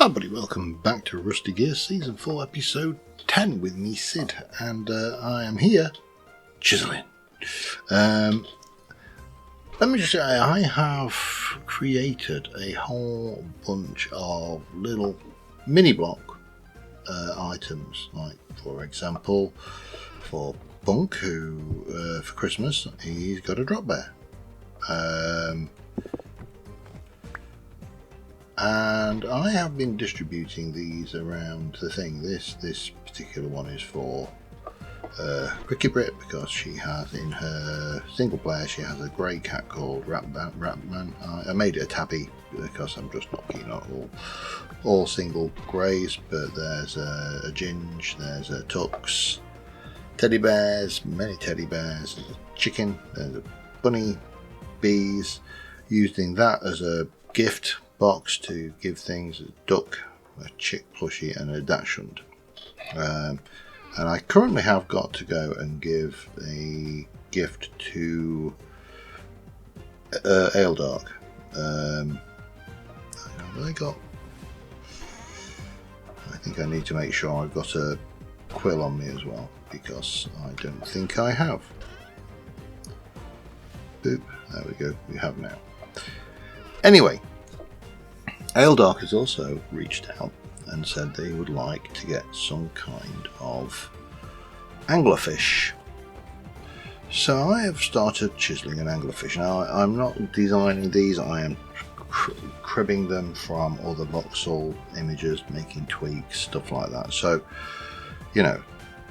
Hi buddy, welcome back to Rusty Gear Season 4 Episode 10 with me, Sid, and I am here chiseling. Let me just say, I have created a whole bunch of little mini block items, like for example, for Punk, who for Christmas he's got a drop bear. And I have been distributing these around the thing. This particular one is for Ricky Britt, because she has in her single player, she has a grey cat called Rapman. I made it a tabby because I'm just not keen on all single greys, but there's a Ginge, there's a Tux, teddy bears, many teddy bears, there's a chicken, there's a bunny, bees, using that as a gift box to give things: a duck, a chick plushie, and a dachshund. And I currently have got to go and give a gift to Ale Dark. I think I need to make sure I've got a quill on me as well, because I don't think I have. Boop, there we go, we have now. Anyway, Ale Dark has also reached out and said they would like to get some kind of anglerfish. So I have started chiseling an anglerfish. Now, I'm not designing these, I am cribbing them from other voxel images, making tweaks, stuff like that. So, you know,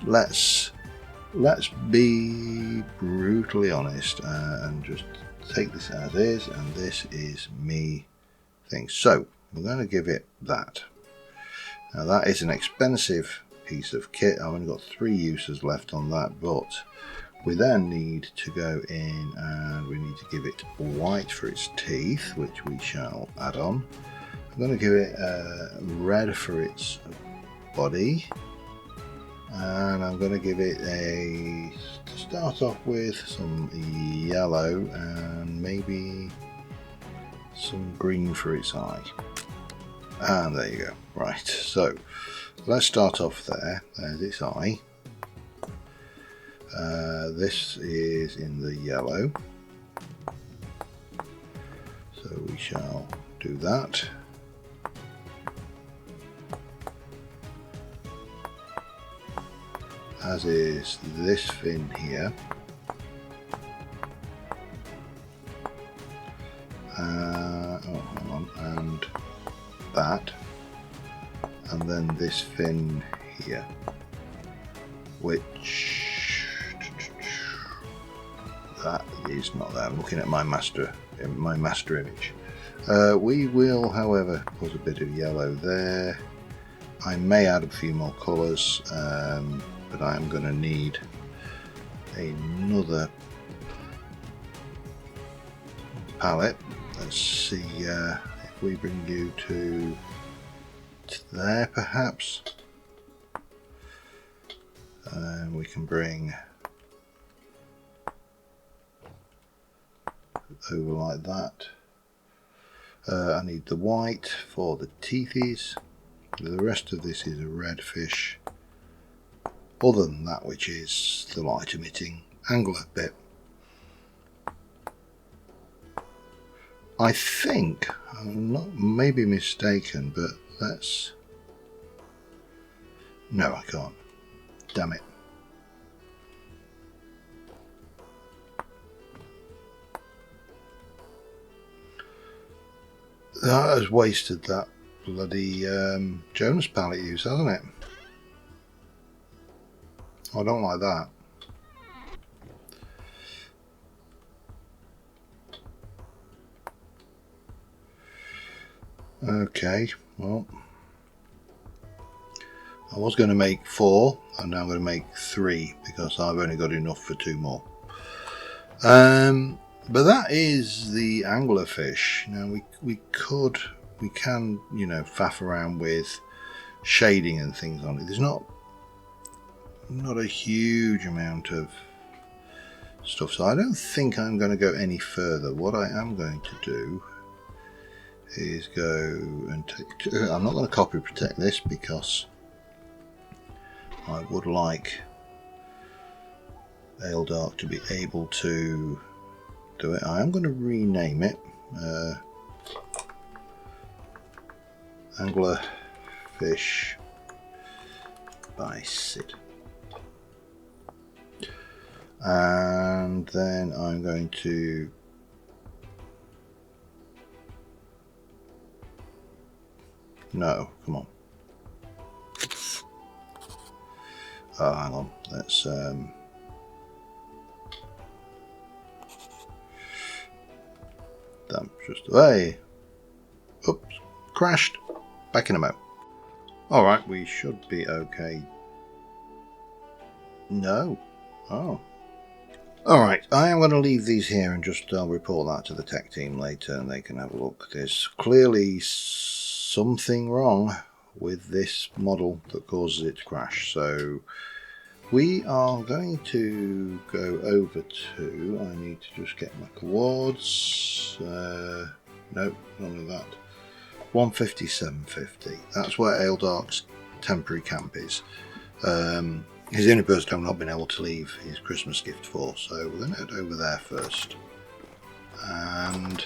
let's be brutally honest and just take this as is, and this is me thing. So we're going to give it that. Now that is an expensive piece of kit. I've only got 3 uses left on that, but we then need to go in and we need to give it white for its teeth, which we shall add on. I'm going to give it red for its body, and I'm going to give it to start off with some yellow and maybe some green for its eye. And there you go. Right, so let's start off there. There's its eye. This is in the yellow, so we shall do that. As is this fin here. And that, and then this fin here, which that is not there. I'm looking at my master image. We will, however, put a bit of yellow there. I may add a few more colours, but I am going to need another palette. Let's see if we bring you to there, perhaps. And we can bring over like that. I need the white for the teethies. The rest of this is a red fish, other than that, which is the light emitting angler bit. I think, I'm not maybe mistaken, but let's... No, I can't. Damn it. That has wasted that bloody Jonas palette use, hasn't it? I don't like that. Okay, well, I was going to make 4, and now I'm going to make 3 because I've only got enough for 2 more. But that is the anglerfish. Now we can, you know, faff around with shading and things on it. There's not a huge amount of stuff, so I don't think I'm going to go any further. What I am going to do is go and take. I'm not going to copy protect this because I would like Aeldark to be able to do it. I am going to rename it Angler Fish by Sid. And then I'm going to come on. Oh, hang on. Let's just away. Oops, crashed. Back in a mo. Alright, we should be okay. No. Oh. Alright, I am going to leave these here and just I'll report that to the tech team later and they can have a look. There's clearly something wrong with this model that causes it to crash. So we are going to go over to, I need to just get my coords. Nope, none of that. 150, 750. That's where Aeldark's temporary camp is. He's the only person I've not been able to leave his Christmas gift for, so we're going to head over there first. And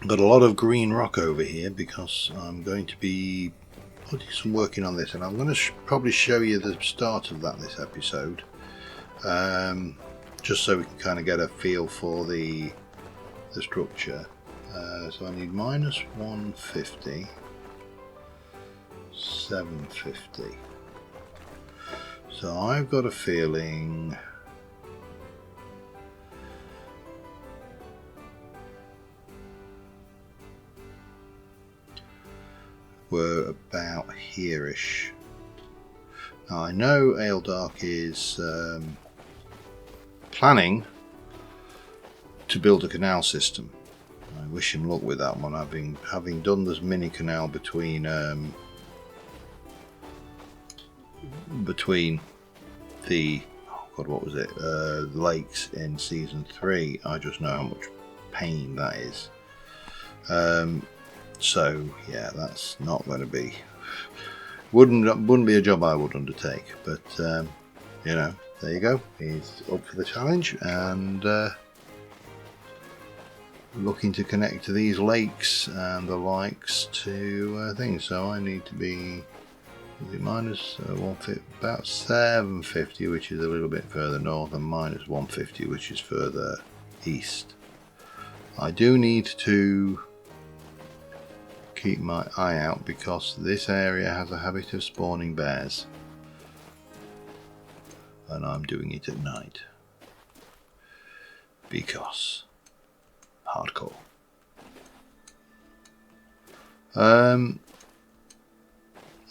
got a lot of green rock over here because I'm going to be putting some working on this, and I'm going to probably show you the start of that this episode, just so we can kind of get a feel for the structure. So I need minus 150. 750. So I've got a feeling we're about here-ish. Now I know Aeldark is planning to build a canal system. I wish him luck with that one. Having done this mini canal between the what was it? Lakes in season 3. I just know how much pain that is. So yeah, that's not going to be. Wouldn't be a job I would undertake. But you know, there you go. He's up for the challenge and looking to connect to these lakes and the likes to things. So I need to be. Is it minus 150, about 750, which is a little bit further north, and minus 150, which is further east. I do need to keep my eye out because this area has a habit of spawning bears, and I'm doing it at night because hardcore.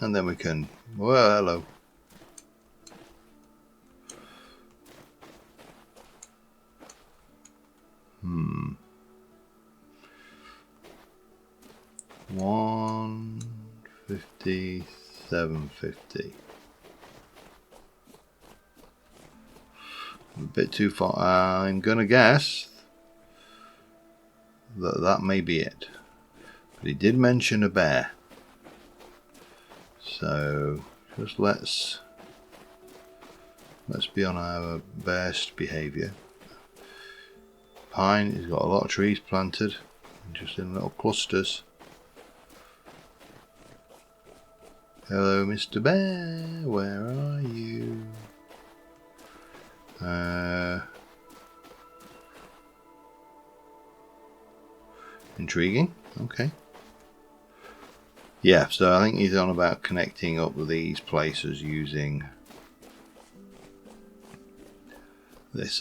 And then we can, well, hello. Hmm. 150, 750. A bit too far. I'm gonna guess that may be it. But he did mention a bear. So just let's be on our best behaviour. Pine, he's got a lot of trees planted, just in little clusters. Hello, Mr. Bear, where are you? Intriguing. Okay. Yeah, so I think he's on about connecting up these places using this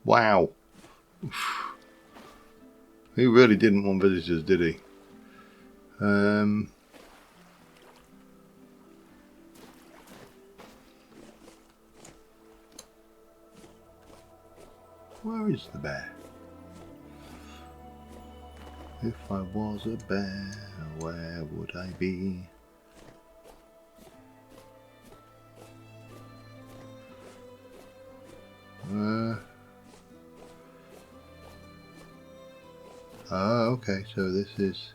wow. He really didn't want visitors, did he? Where is the bear? If I was a bear, where would I be? Oh, okay, so this is...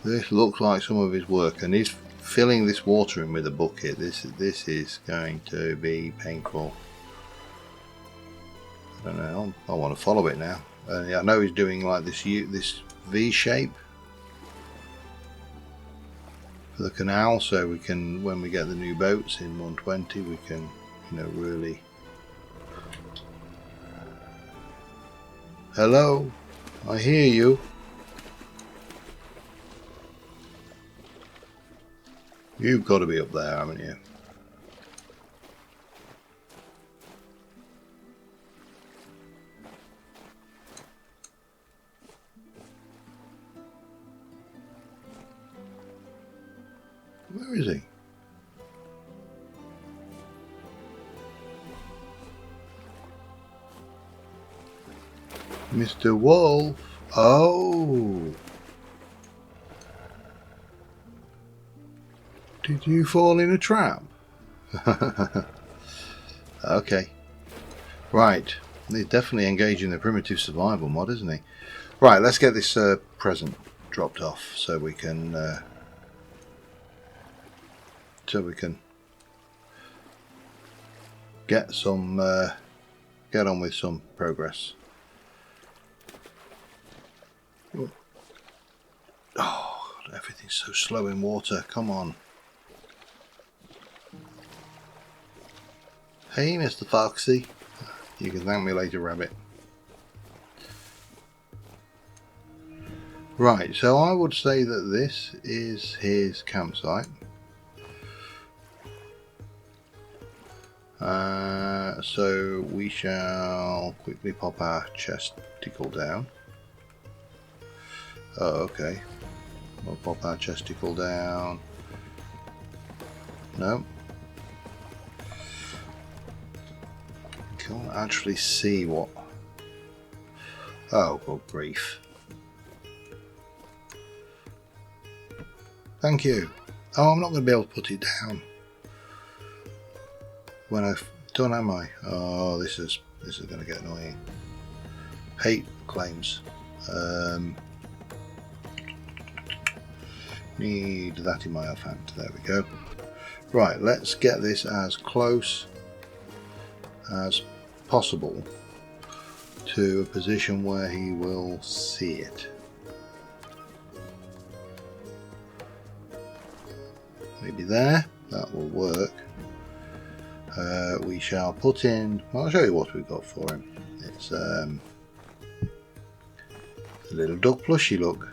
This looks like some of his work, and he's filling this water in with a bucket. This is going to be painful. I don't know. I want to follow it now. I know he's doing like this V shape for the canal, so we can, when we get the new boats in 120, we can, you know, really. Hello, I hear you. You've got to be up there, haven't you? Where is he? Mr. Wolf. Oh. Did you fall in a trap? Okay. Right. He's definitely engaging the primitive survival mod, isn't he? Right, let's get this present dropped off so we can get on with some progress. Oh, God, everything's so slow in water. Come on. Hey, Mr. Foxy. You can thank me later, Rabbit. Right, so I would say that this is his campsite. So we shall quickly pop our chesticle down. Oh, okay. We'll pop our chesticle down. No. Can't actually see what. Oh, good grief. Thank you. Oh, I'm not going to be able to put it down when I've done, am I? Oh, this is going to get annoying. Hate claims. Need that in my offhand. There we go. Right, let's get this as close as possible to a position where he will see it. Maybe there. That will work. We shall put in. Well, I'll show you what we've got for him. It's a little dog plushie look.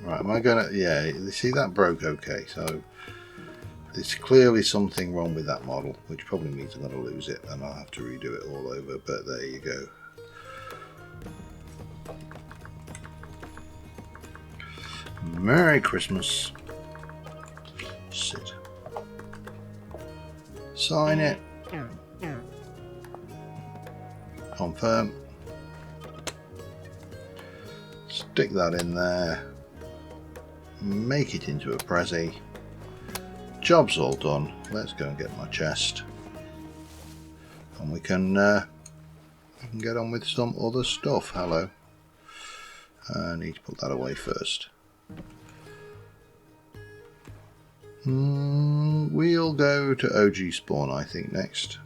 Right, am I gonna? Yeah, you see that broke. Okay, so there's clearly something wrong with that model, which probably means I'm going to lose it and I'll have to redo it all over. But there you go. Merry Christmas. Sit. Sign it. Confirm. Stick that in there. Make it into a Prezi. Job's all done. Let's go and get my chest. And we can get on with some other stuff. Hello. I need to put that away first. We'll go to OG spawn, I think, next.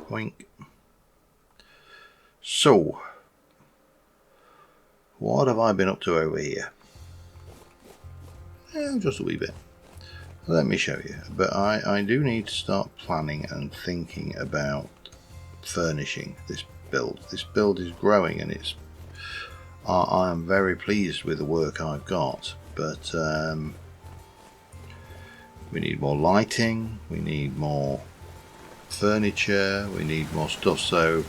Wink. So, what have I been up to over here? Just a wee bit. Let me show you. But I do need to start planning and thinking about furnishing this build. This build is growing and it's. I am very pleased with the work I've got, but we need more lighting, we need more furniture, we need more stuff. So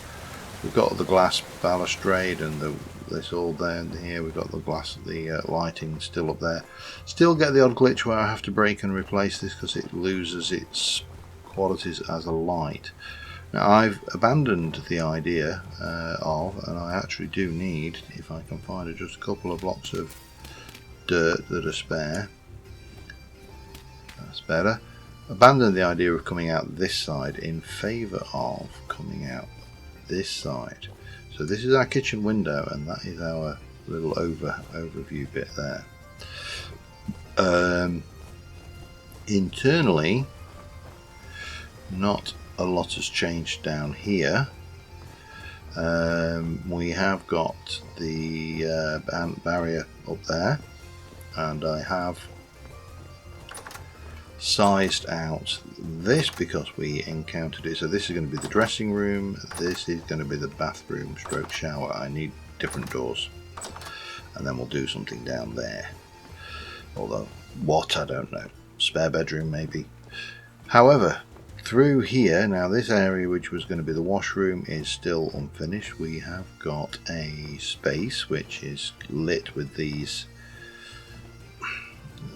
we've got the glass balustrade and this all down here. We've got the lighting still up there. Still get the odd glitch where I have to break and replace this because it loses its qualities as a light. Now I've abandoned the idea and I actually do need, if I can find just a couple of blocks of dirt that are spare. That's better. Abandon the idea of coming out this side in favour of coming out this side. So this is our kitchen window, and that is our little overview bit there. Internally, not a lot has changed down here. We have got the barrier up there, and I have sized out this because we encountered it. So this is going to be the dressing room, this is going to be the bathroom stroke shower. I need different doors, and then we'll do something down there, although what, I don't know. Spare bedroom maybe. However, through here, now this area which was going to be the washroom is still unfinished. We have got a space which is lit with these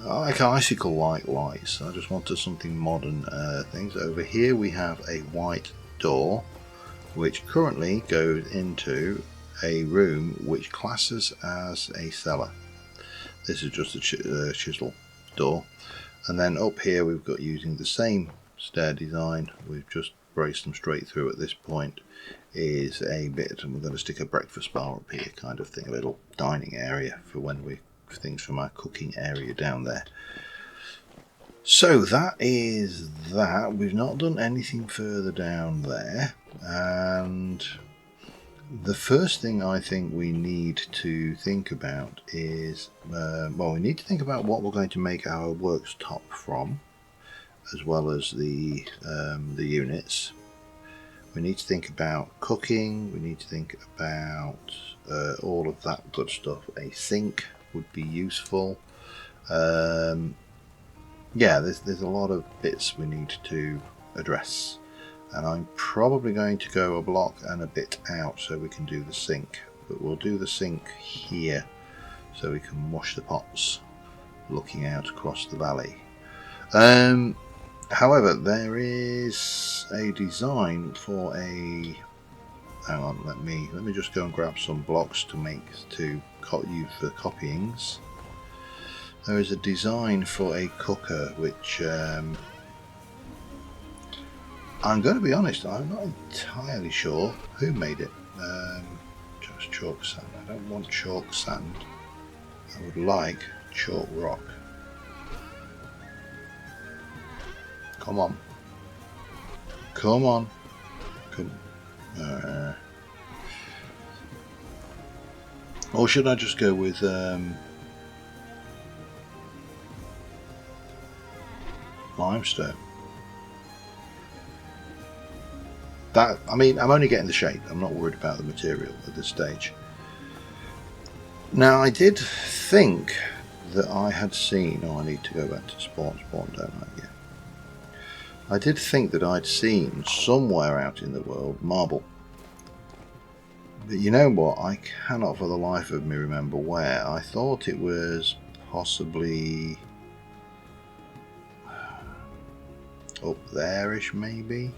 like icicle-like lights. I just wanted something modern things. Over here we have a white door which currently goes into a room which classes as a cellar. This is just a chisel door. And then up here we've got, using the same stair design, we've just braced them straight through at this point, is a bit, and we're going to stick a breakfast bar up here kind of thing, a little dining area for when we, things from our cooking area down there. So that is that. We've not done anything further down there, and the first thing I think we need to think about is, well, we need to think about what we're going to make our works top from, as well as the units. We need to think about cooking, we need to think about all of that good stuff. A sink would be useful. Yeah, there's a lot of bits we need to address. And I'm probably going to go a block and a bit out so we can do the sink. But we'll do the sink here so we can wash the pots looking out across the valley. However, there is a design for a... Hang on, let me just go and grab some blocks to use for copyings. There is a design for a cooker which... I'm going to be honest, I'm not entirely sure who made it. Just chalk sand. I don't want chalk sand. I would like chalk rock. Come on. Come on. Come. Or should I just go with limestone? That, I mean, I'm only getting the shape. I'm not worried about the material at this stage. Now, I did think that I had seen... Oh, I need to go back to spawn, don't I? Yeah. I did think that I'd seen somewhere out in the world marble. But you know what? I cannot for the life of me remember where. I thought it was possibly up there-ish, maybe.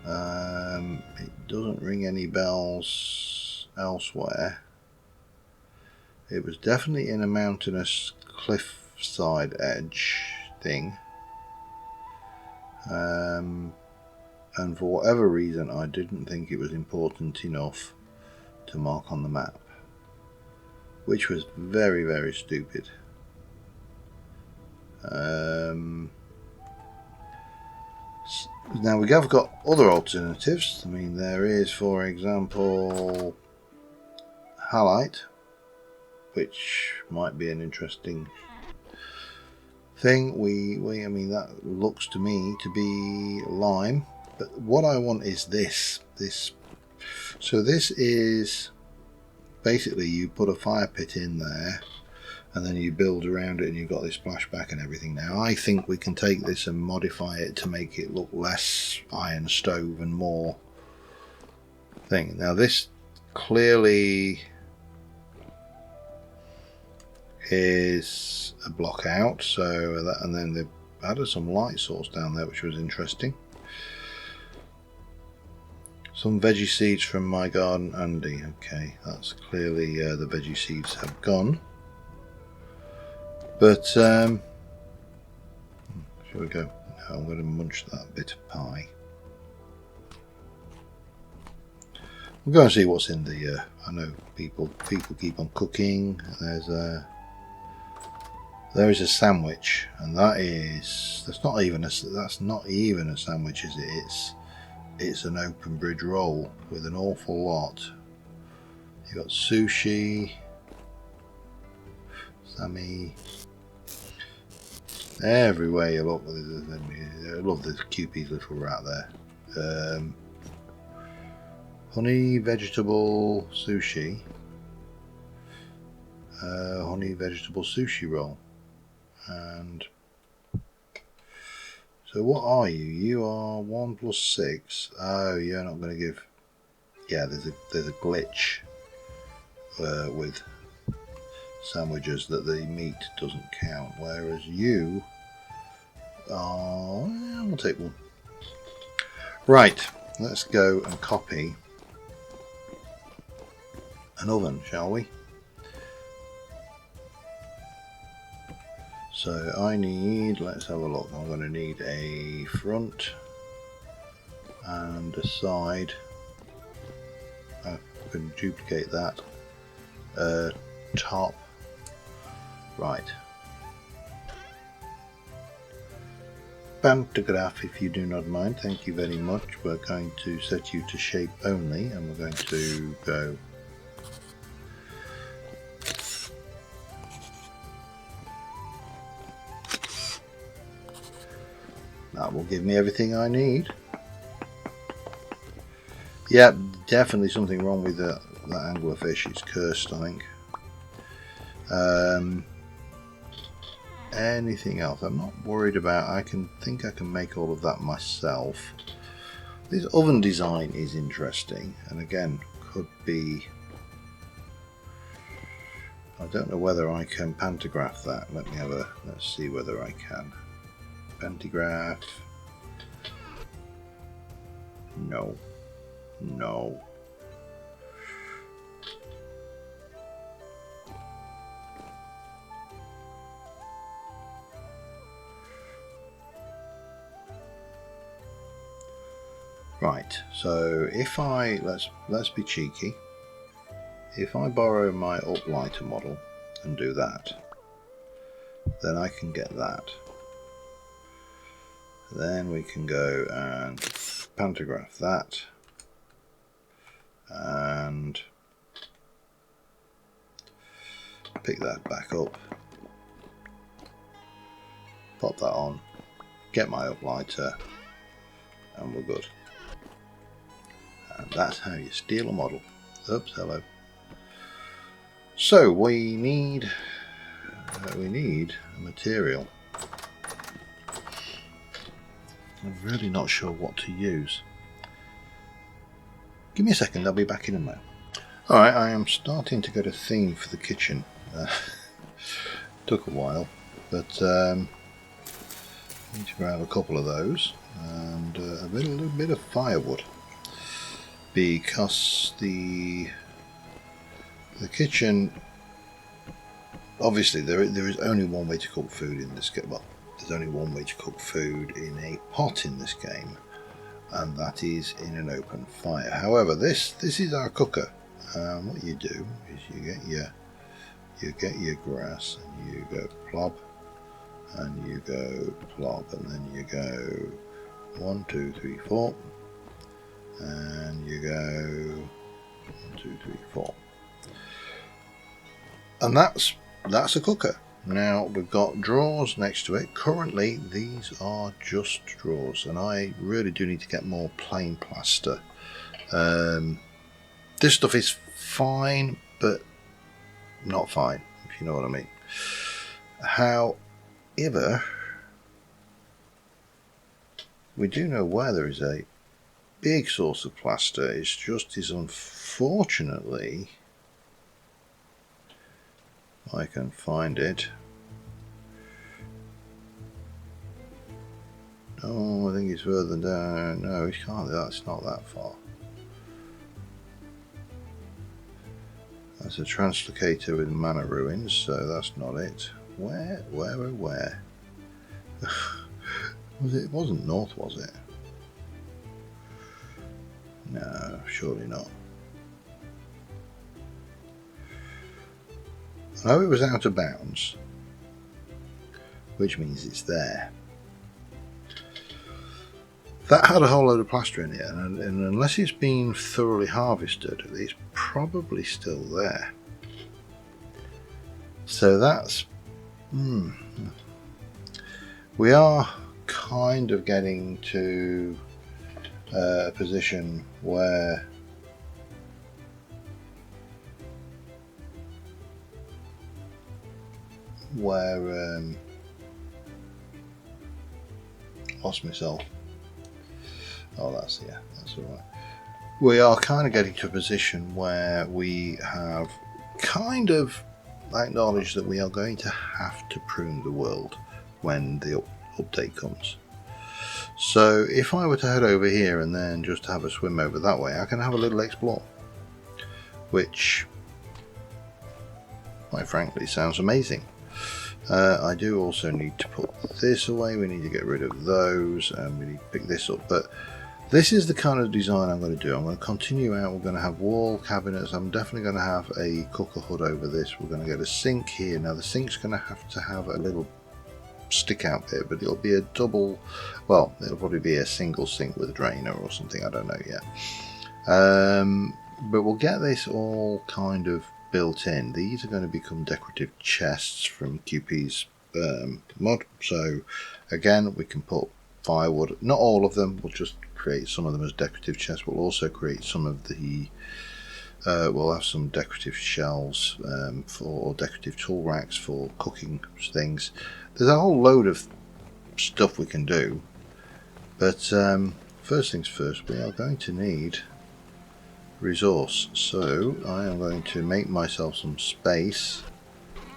It doesn't ring any bells elsewhere. It was definitely in a mountainous cliffside edge thing. And for whatever reason I didn't think it was important enough to mark on the map, which was very, very stupid. Now we have got other alternatives. I mean, there is, for example, halite, which might be an interesting thing. I mean, that looks to me to be lime, but what I want is this. So this is basically, you put a fire pit in there, and then you build around it, and you've got this splashback and everything. Now, I think we can take this and modify it to make it look less iron stove and more thing. Now, this clearly is a block out, so that, and then they've added some light source down there, which was interesting. Some veggie seeds from my garden, Andy. Okay, that's clearly the veggie seeds have gone. But shall we go? No, I'm going to munch that bit of pie. We'll go and see what's in the. I know people keep on cooking. There is a sandwich, and that's not even a sandwich, is it? It's an open bridge roll with an awful lot. You got sushi, sami. Everywhere you look, I love the Kewpie's little rat there. Honey vegetable sushi, honey vegetable sushi roll, and so what are you? You are 1 + 6. Oh, you're not going to give. Yeah, there's a glitch with sandwiches that the meat doesn't count, whereas you are. We'll take one. Right, let's go and copy an oven, shall we? So I need, let's have a look, I'm going to need a front and a side. I can duplicate that. Top. Right. Pantograph, if you do not mind, thank you very much. We're going to set you to shape only, and we're going to go that will give me everything I need. Yeah, definitely something wrong with that anglerfish. It's cursed, I think. Anything else? I'm not worried about. I think I can make all of that myself. This oven design is interesting, and again, could be. I don't know whether I can pantograph that. Let's see whether I can. Pantograph. No. Right, so if let's be cheeky. If I borrow my uplighter model and do that, then I can get that. Then we can go and pantograph that and pick that back up, pop that on, get my uplighter, and we're good. And that's how you steal a model. Oops, hello. So we need a material. I'm really not sure what to use. Give me a second, I'll be back in a moment. Alright, I am starting to get a theme for the kitchen. Took a while, but I need to grab a couple of those and a little bit of firewood, because the kitchen, obviously there is only one way to cook food in this game. Well, there's only one way to cook food in a pot in this game, and that is in an open fire. However, this is our cooker. What you do is you get your grass and you go plop, and you go plop, and then you go 1, 2, 3, 4, and you go 1, 2, 3, 4, and that's a cooker. Now we've got drawers next to it. Currently these are just drawers, and I really do need to get more plain plaster. This stuff is fine, but not fine, if you know what I mean. However, we do know where there is a big source of plaster. It's just unfortunately, I can find it. Oh, I think it's further down. No, it can't. That's not that far. That's a translocator with mana ruins, so that's not it. Where? Was it? It wasn't north, was it? No, surely not. I know it was out of bounds, which means it's there. That had a whole load of plaster in it, and unless it's been thoroughly harvested, it's probably still there. So that's... We are kind of getting to a position where lost myself. Oh, that's all right. We are kind of getting to a position where we have kind of acknowledged that we are going to have to prune the world when the update comes. So if I were to head over here and then just have a swim over that way, I can have a little explore, which quite frankly sounds amazing. I do also need to put this away. We need to get rid of those, and we need to pick this up. But this is the kind of design I'm going to do. I'm going to continue out. We're going to have wall cabinets. I'm definitely going to have a cooker hood over this. We're going to get a sink here. Now the sink's going to have a little stick out bit, but it'll be a double, well, it'll probably be a single sink with a drainer or something. I don't know yet. But we'll get this all kind of built in. These are going to become decorative chests from QP's mod. So again, we can put firewood, not all of them, we'll just create some of them as decorative chests. We'll also create some of the we'll have some decorative shelves for decorative tool racks for cooking things. There's a whole load of stuff we can do, but first things first, we are going to need resource. So I am going to make myself some space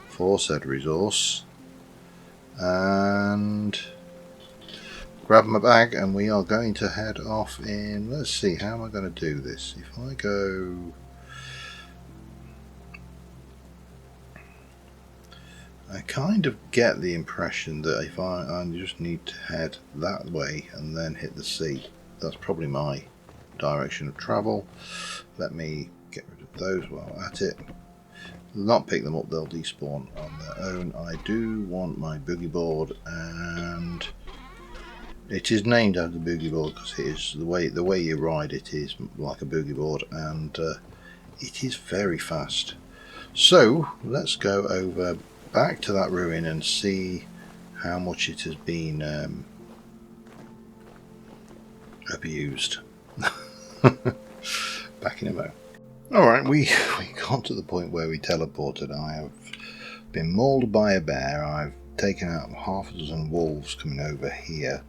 for said resource and grab my bag, and we are going to head off in, let's see, how am I going to do this? If I go, I kind of get the impression that if I just need to head that way and then hit the sea. That's probably my direction of travel. Let me get rid of those while at it. Not pick them up, they'll despawn on their own. I do want my boogie board, and it is named after the boogie board because it is the way you ride it is like a boogie board, and it is very fast. So let's go over back to that ruin and see how much it has been abused. Back in a moment. Alright, we got to the point where we teleported. I have been mauled by a bear. I've taken out half a dozen wolves coming over here.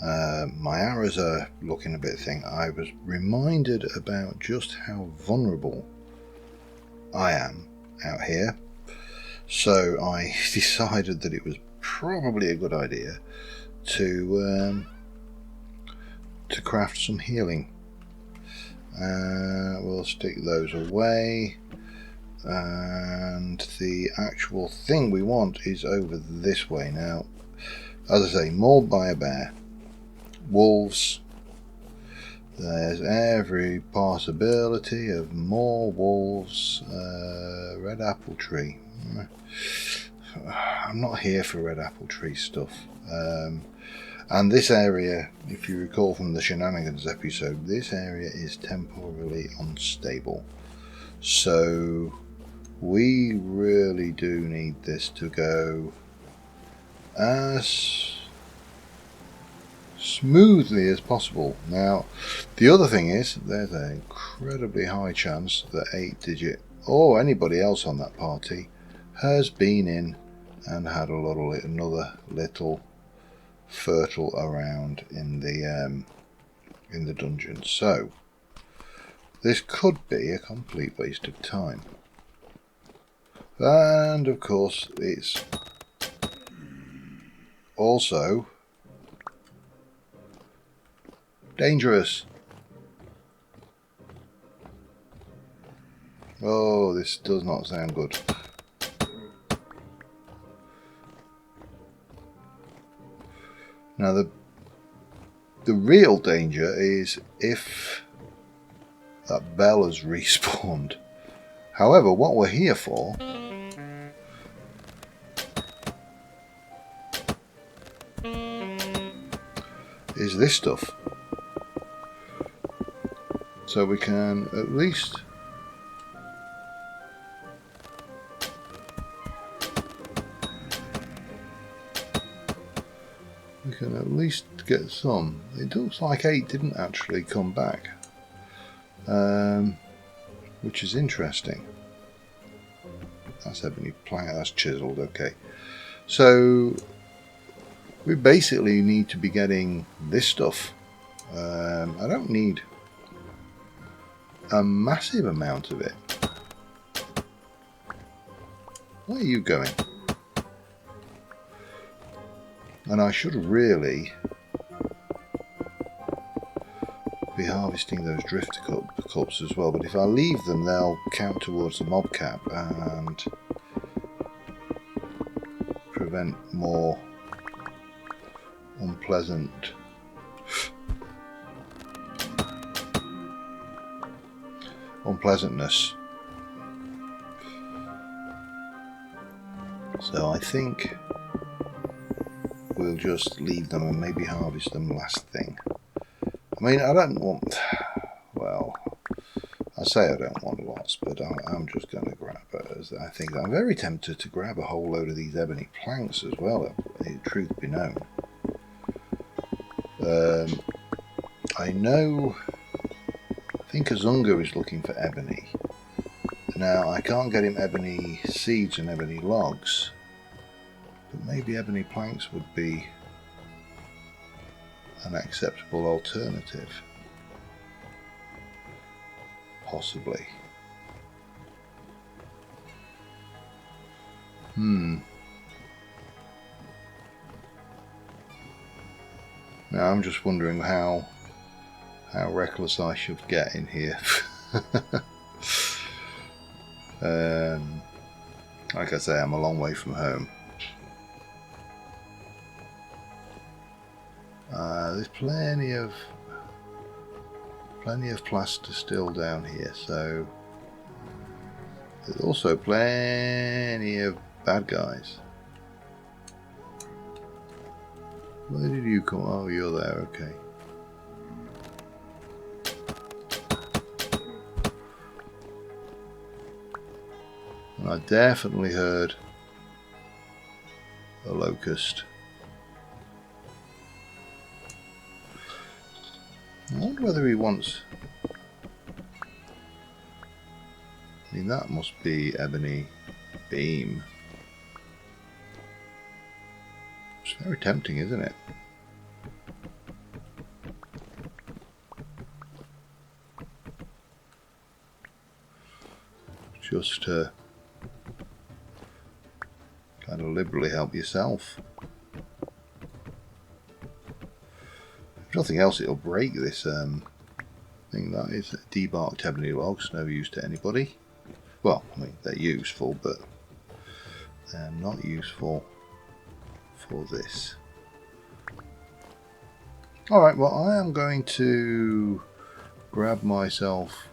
My arrows are looking a bit thin. I was reminded about just how vulnerable I am out here. So I decided that it was probably a good idea to craft some healing. We'll stick those away, and the actual thing we want is over this way. Now, as I say, mauled by a bear, wolves, there's every possibility of more wolves. Red apple tree, I'm not here for red apple tree stuff. And this area, if you recall from the shenanigans episode, this area is temporarily unstable. So we really do need this to go as smoothly as possible. Now, the other thing is, there's an incredibly high chance that 8-digit or anybody else on that party has been in and had another little fertile around in the dungeon. So this could be a complete waste of time, and of course it's also dangerous. Oh, this does not sound good. Now the real danger is if that bell has respawned. However, what we're here for is this stuff. So we can at least get some. It looks like 8 didn't actually come back, which is interesting. That's ebony plank, that's chiseled, okay. So we basically need to be getting this stuff. I don't need a massive amount of it. Where are you going? And I should really be harvesting those drifter cups as well, but if I leave them they'll count towards the mob cap and prevent more unpleasantness. So I think we'll just leave them and maybe harvest them last thing. I mean, I don't want, well, I say I don't want lots, but I'm just going to grab it. I think I'm very tempted to grab a whole load of these ebony planks as well, truth be known. I know, I think a Zungu is looking for ebony. Now, I can't get him ebony seeds and ebony logs, but maybe ebony planks would be an acceptable alternative. Possibly. Now I'm just wondering how reckless I should get in here. Like I say, I'm a long way from home. There's plenty of plaster still down here, so there's also plenty of bad guys. Where did you come? Oh, you're there, okay. And I definitely heard a locust. I wonder whether he wants... I mean, that must be ebony beam. It's very tempting, isn't it? Just to kind of liberally help yourself. If nothing else, it'll break this thing. That is debarked ebony logs, no use to anybody. Well, I mean, they're useful, but they're not useful for this. Alright, well, I am going to grab myself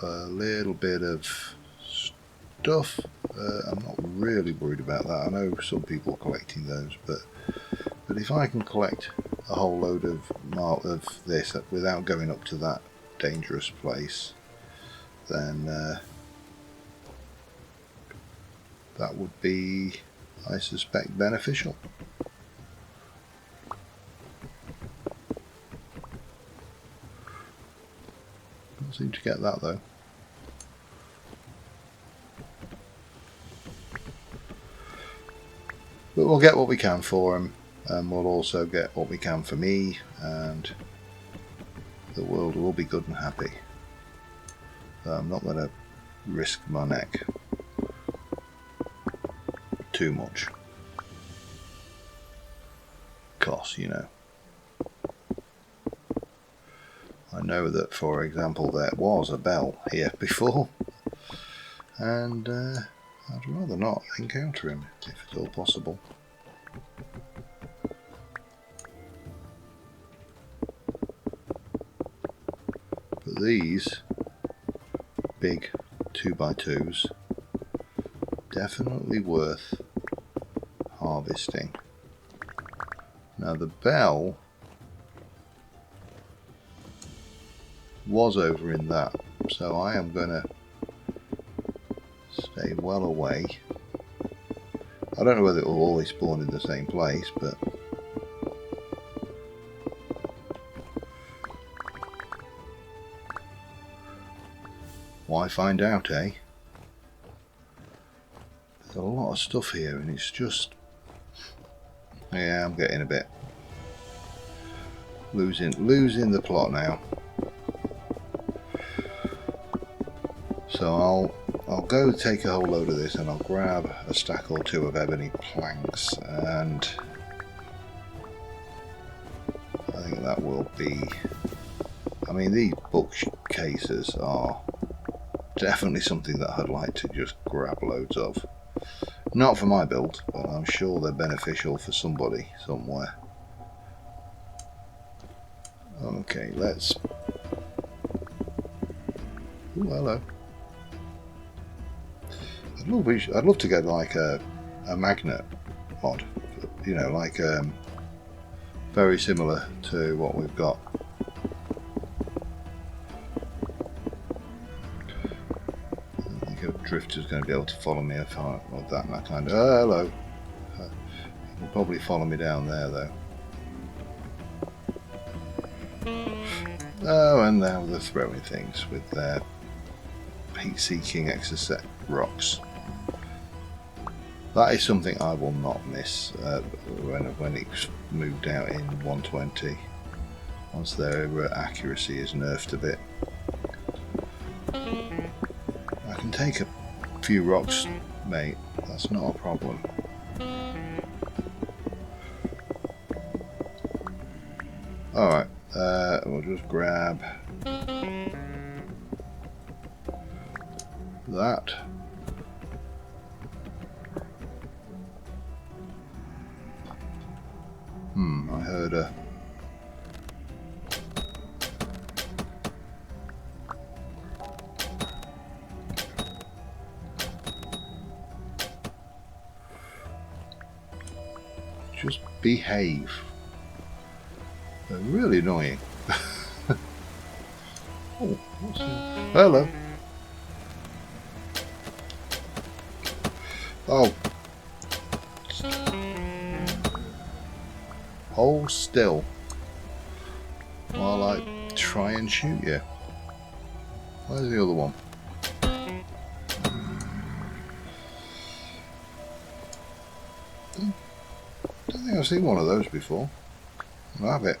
a little bit of stuff. I'm not really worried about that. I know some people are collecting those, but if I can collect a whole load of this without going up to that dangerous place, then that would be, I suspect, beneficial. Don't seem to get that though. But we'll get what we can for him, and we'll also get what we can for me, and the world will be good and happy. So I'm not going to risk my neck too much. Because, you know, I know that, for example, there was a bell here before, and I'd rather not encounter him if at all possible. But these big 2x2s definitely worth harvesting. Now the bell was over in that, so I am going to stay well away. I don't know whether it will always spawn in the same place, but why find out, eh? There's a lot of stuff here and it's just, yeah, I'm getting a bit losing the plot now. So I'll go take a whole load of this and I'll grab a stack or two of ebony planks, and I think that will be, I mean, these bookcases are definitely something that I'd like to just grab loads of. Not for my build, but I'm sure they're beneficial for somebody somewhere. Okay, let's... Ooh, hello. I'd love to get like a magnet mod, you know, like very similar to what we've got. I think a drifter's going to be able to follow me if I want that, and that kind of... Oh, hello. He'll probably follow me down there though. Oh, and now they're throwing things with their heat-seeking exocet rocks. That is something I will not miss when it's moved out in 120. Once their accuracy is nerfed a bit. I can take a few rocks, mate. That's not a problem. Alright, we'll just grab that. I heard a... Just behave. They're really annoying. Oh, what's that? Hello. Oh. Hold still while I try and shoot you. Where's the other one? Don't think I've seen one of those before. I'll have it.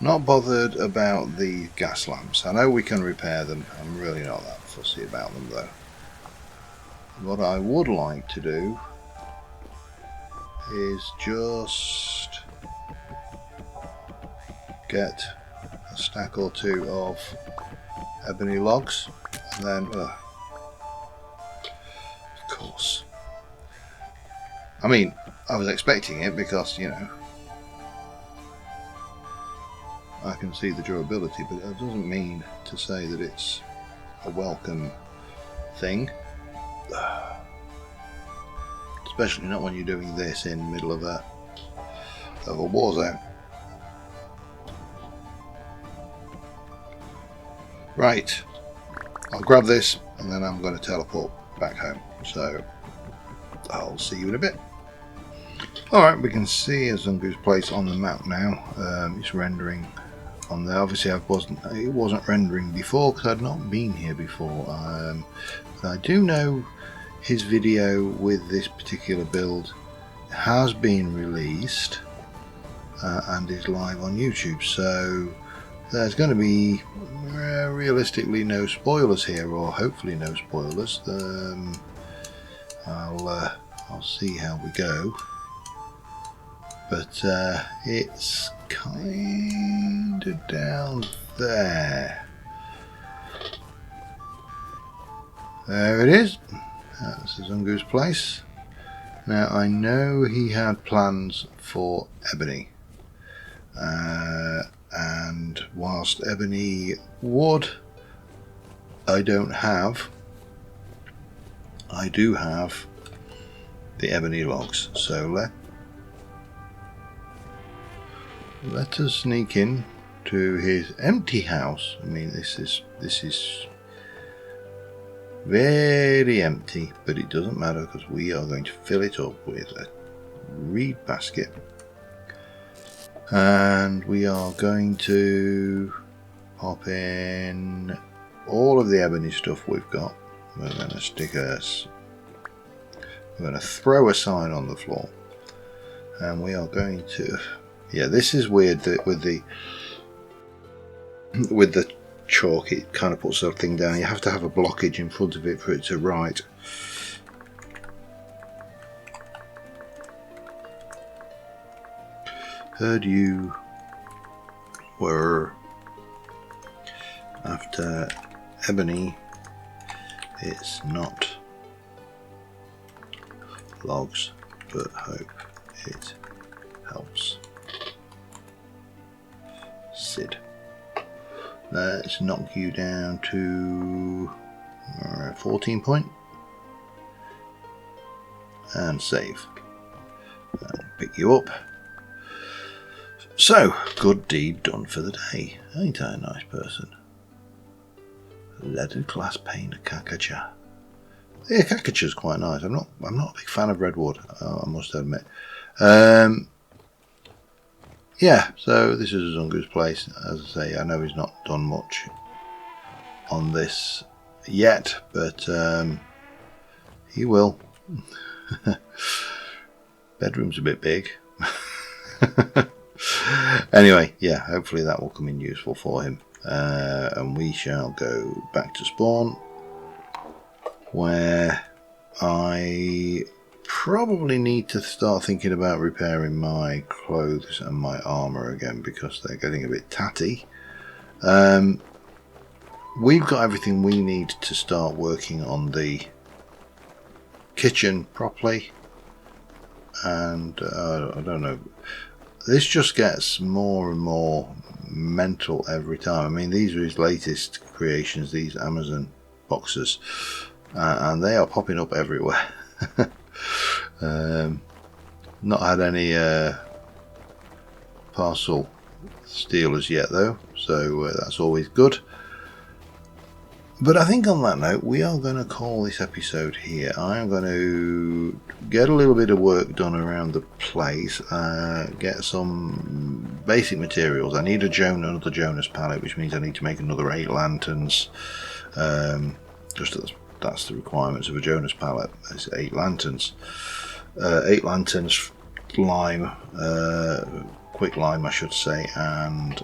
Not bothered about the gas lamps. I know we can repair them. I'm really not that fussy about them though. What I would like to do is just get a stack or two of ebony logs, and then of course, I mean, I was expecting it because, you know, I can see the durability, but it doesn't mean to say that it's a welcome thing. Especially not when you're doing this in the middle of a war zone. Right, I'll grab this and then I'm going to teleport back home. So I'll see you in a bit. Alright, we can see a Zungu Place on the map now. It's rendering on there. Obviously it wasn't rendering before because I'd not been here before. But I do know his video with this particular build has been released and is live on YouTube, so there's going to be realistically no spoilers here, or hopefully no spoilers. I'll see how we go, but it's kind of down there. There it is. That's Zungu's Place. Now I know he had plans for ebony, and whilst ebony wood I don't have, I do have the ebony logs. So let us sneak in to his empty house. I mean, this is very empty, but it doesn't matter because we are going to fill it up with a reed basket, and we are going to pop in all of the ebony stuff we've got. We're going to we're going to throw a sign on the floor, and we are going to, yeah, this is weird that with the chalk it kind of puts that thing down. You have to have a blockage in front of it for it to write. Heard you were after ebony. It's not logs, but hope it helps. Sid. Let's knock you down to 14 point and save and pick you up. So, good deed done for the day. Ain't I a nice person? Leaded glass pane, a caricature. Yeah, caricature's quite nice. I'm not a big fan of redwood, I must admit. Yeah, so this is Zungu's Place. As I say, I know he's not done much on this yet, but he will. Bedroom's a bit big. Anyway, yeah, hopefully that will come in useful for him. And we shall go back to spawn, where I probably need to start thinking about repairing my clothes and my armor again, because they're getting a bit tatty. We've got everything we need to start working on the kitchen properly, and I don't know, this just gets more and more mental every time. I mean, these are his latest creations, these Amazon boxes, and they are popping up everywhere. Not had any parcel stealers yet though, so that's always good. But I think on that note, we are going to call this episode here. I am going to get a little bit of work done around the place, get some basic materials. I need another Jonas palette, which means I need to make another 8 lanterns. That's the requirements of a Jonas palette. It's 8 lanterns. 8 lanterns, lime, quick lime I should say, and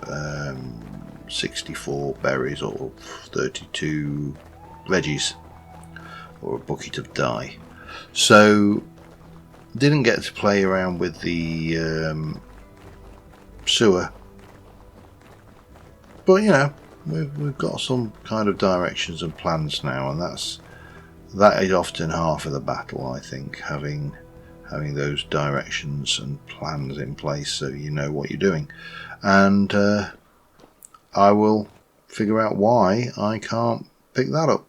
64 berries or 32 veggies, or a bucket of dye. So didn't get to play around with the sewer, but you know, we've got some kind of directions and plans now, and that is often half of the battle, I think, having those directions and plans in place so you know what you're doing. And I will figure out why I can't pick that up.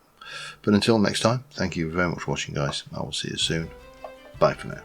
But until next time, thank you very much for watching, guys. I will see you soon. Bye for now.